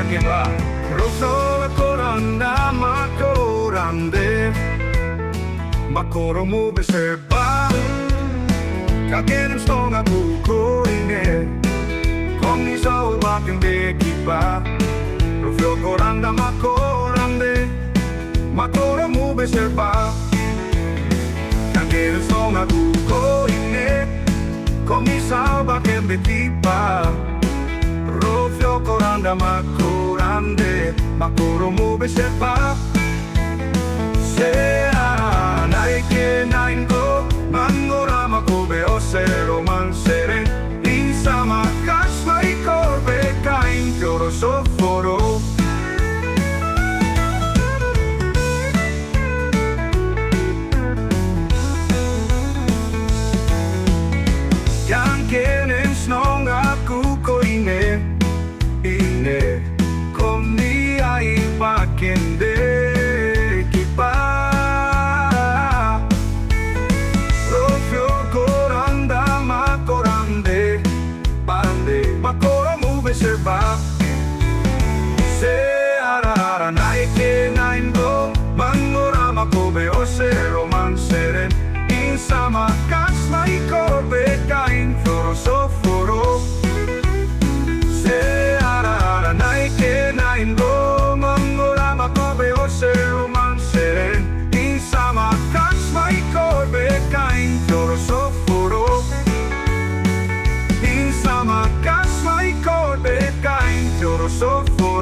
que va, rosso la coranda macorande, macoro mube se va, kakenem stonga buko ine, koni sao bakin de kipa, rosso coranda macorande, macoro mube se va, kakenem stonga buko ine, koni sao bakin de kipa. Rofio coranda macorande, macoro mube se va. Se naike naingo, mangora makobe osero mansere, insama kasma ikorbe kain fioro soforo. Yankenen snonga kuko ine, komni ai pakende kipa. Rofio coranda macorande, pande macoro mube se va. Se arara naike naingo, mangora makobe osero manseren, insama kasma ikorbe kain fioro soforo. Se arara naike naingo, mangora makobe osero manseren, insama kasma ikorbe kain fioro soforo. Insama kasma ikorbe kain fioro soforo.